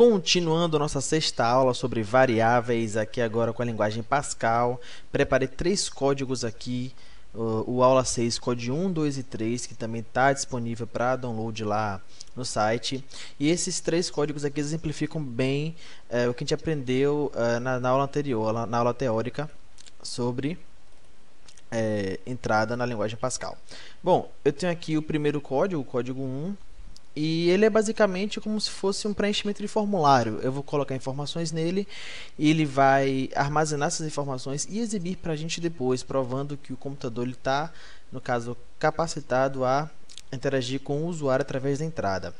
Continuando nossa sexta aula sobre variáveis, aqui agora com a linguagem Pascal. Preparei 3 códigos aqui, o aula 6, código 1, 2 e 3, que também está disponível para download lá no site. E esses 3 códigos aqui exemplificam bem o que a gente aprendeu na aula anterior, na aula teórica, sobre entrada na linguagem Pascal. Bom, eu tenho aqui o primeiro código, o código 1, e ele é basicamente como se fosse um preenchimento de formulário. Eu vou colocar informações nele e ele vai armazenar essas informações e exibir para a gente depois, provando que o computador está, no caso, capacitado a interagir com o usuário através da entrada.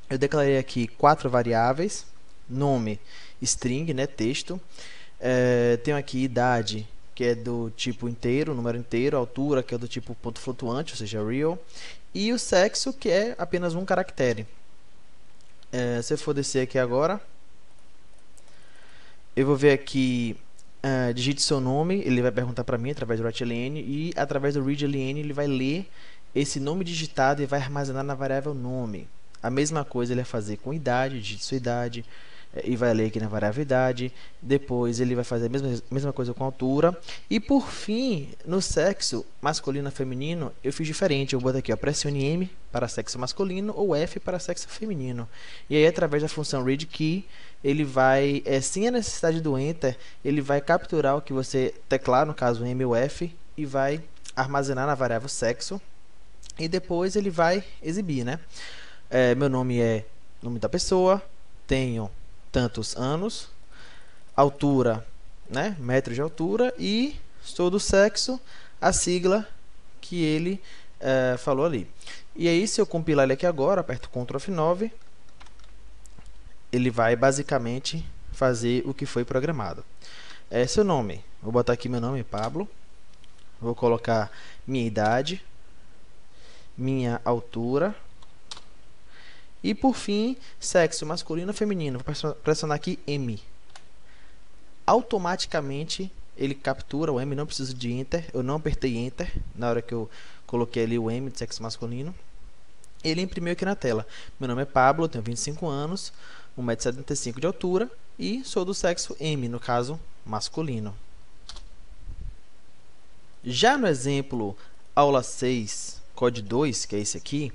Eu declarei aqui 4 variáveis: nome, string, né, texto. Tenho aqui idade, que é do tipo inteiro, número inteiro, altura, que é do tipo ponto flutuante, ou seja, real, e o sexo, que é apenas um caractere. Se eu for descer aqui agora, eu vou ver aqui, digite seu nome, ele vai perguntar para mim através do write-ln, e através do read-ln ele vai ler esse nome digitado e vai armazenar na variável nome. A mesma coisa ele vai fazer com idade, digite sua idade, e vai ler aqui na variável idade. Depois ele vai fazer a mesma coisa com altura. E por fim, no sexo masculino e feminino, eu fiz diferente. Eu vou botar aqui, ó, pressione M para sexo masculino ou F para sexo feminino. E aí, através da função readKey, ele vai, sem a necessidade do Enter, ele vai capturar o que você teclar, no caso M ou F, e vai armazenar na variável sexo. E depois ele vai exibir, né? Meu nome é nome da pessoa, tenho tantos anos, altura, né, metros de altura, e sou do sexo, a sigla que ele falou ali. E aí, se eu compilar ele aqui agora, aperto Ctrl F9, ele vai basicamente fazer o que foi programado. Seu nome, vou botar aqui meu nome, Pablo, vou colocar minha idade, minha altura, e por fim, sexo masculino ou feminino. Vou pressionar aqui M. Automaticamente ele captura o M, não preciso de Enter. Eu não apertei Enter na hora que eu coloquei ali o M de sexo masculino. Ele imprimiu aqui na tela. Meu nome é Pablo, tenho 25 anos, 1,75 m de altura e sou do sexo M, no caso masculino. Já no exemplo aula 6, código 2, que é esse aqui,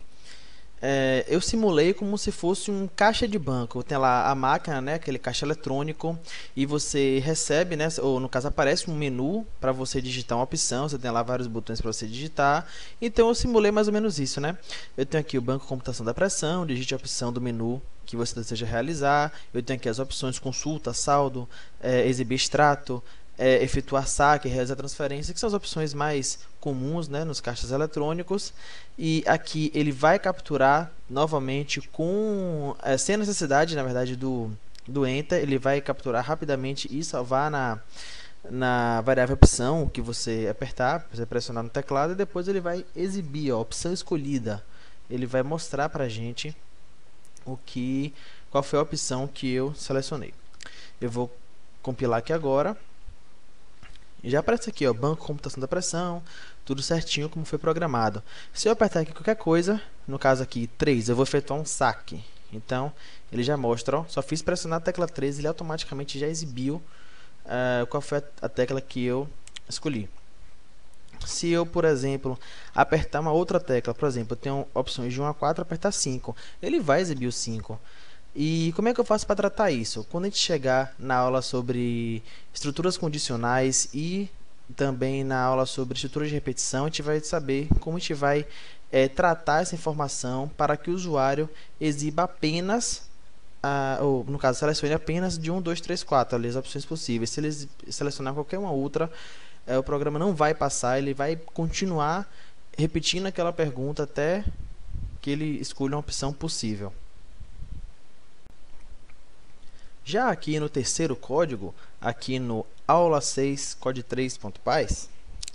eu simulei como se fosse um caixa de banco. Tem lá a máquina, né, aquele caixa eletrônico, e você recebe, né, ou no caso aparece um menu para você digitar uma opção. Você tem lá vários botões para você digitar. Então eu simulei mais ou menos isso, né? Eu tenho aqui o banco computação da pressão, digite a opção do menu que você deseja realizar. Eu tenho aqui as opções consulta, saldo, exibir extrato, efetuar saque, realizar transferência, que são as opções mais comuns, né, nos caixas eletrônicos. E aqui ele vai capturar novamente sem a necessidade, na verdade, do Enter. Ele vai capturar rapidamente e salvar na variável opção que você apertar, você pressionar no teclado, e depois ele vai exibir, ó, a opção escolhida. Ele vai mostrar para a gente qual foi a opção que eu selecionei. Eu vou compilar aqui agora. E já aparece aqui, ó, banco computação da pressão, tudo certinho como foi programado. Se eu apertar aqui qualquer coisa, no caso aqui 3, eu vou efetuar um saque. Então, ele já mostra, ó, só fiz pressionar a tecla 3, ele automaticamente já exibiu qual foi a tecla que eu escolhi. Se eu, por exemplo, apertar uma outra tecla, por exemplo, eu tenho opções de 1 a 4, apertar 5, ele vai exibir o 5. E como é que eu faço para tratar isso? Quando a gente chegar na aula sobre estruturas condicionais e também na aula sobre estruturas de repetição, a gente vai saber como a gente vai tratar essa informação para que o usuário exiba apenas, ou no caso, selecione apenas de 1, 2, 3, 4, ali as opções possíveis. Se ele selecionar qualquer uma outra, o programa não vai passar, ele vai continuar repetindo aquela pergunta até que ele escolha uma opção possível. Já aqui no terceiro código, aqui no aula 6, código 3.py,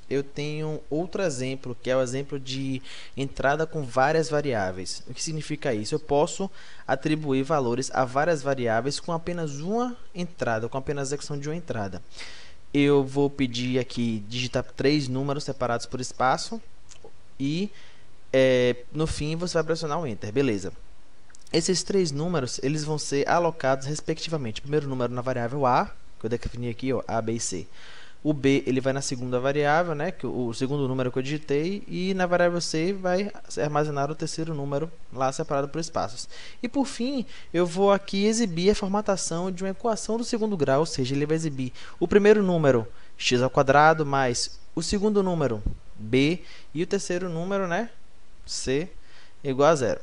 eu tenho outro exemplo, que é o exemplo de entrada com várias variáveis. O que significa isso? Eu posso atribuir valores a várias variáveis com apenas uma entrada, com apenas a execução de uma entrada. Eu vou pedir aqui, digitar 3 números separados por espaço e no fim você vai pressionar o Enter, beleza. Esses três números, eles vão ser alocados respectivamente. O primeiro número na variável A, que eu defini aqui, ó, A, B e C. O B, ele vai na segunda variável, né, que o segundo número que eu digitei, e na variável C vai armazenar o terceiro número lá separado por espaços. E por fim, eu vou aqui exibir a formatação de uma equação do segundo grau, ou seja, ele vai exibir o primeiro número x² mais o segundo número b e o terceiro número, né, c, igual a zero.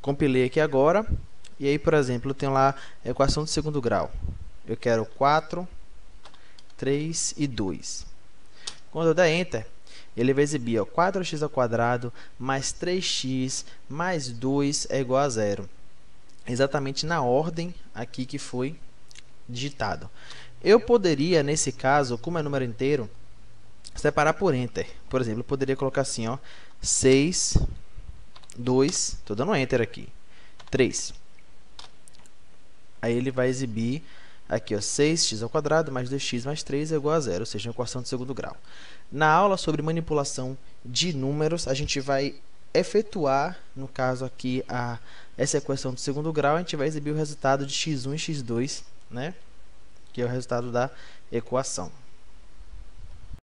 Compilei aqui agora, e aí, por exemplo, eu tenho lá a equação do segundo grau. Eu quero 4, 3 e 2. Quando eu der Enter, ele vai exibir, ó, 4x² mais 3x mais 2 é igual a zero. Exatamente na ordem aqui que foi digitado. Eu poderia, nesse caso, como é número inteiro, separar por Enter. Por exemplo, eu poderia colocar assim, ó, 6, 2, estou dando Enter aqui, 3. Aí ele vai exibir aqui, ó, 6x² mais 2x mais 3 é igual a zero, ou seja, uma equação de segundo grau. Na aula sobre manipulação de números, a gente vai efetuar, no caso aqui, essa equação de segundo grau, a gente vai exibir o resultado de x1 e x2, né, que é o resultado da equação.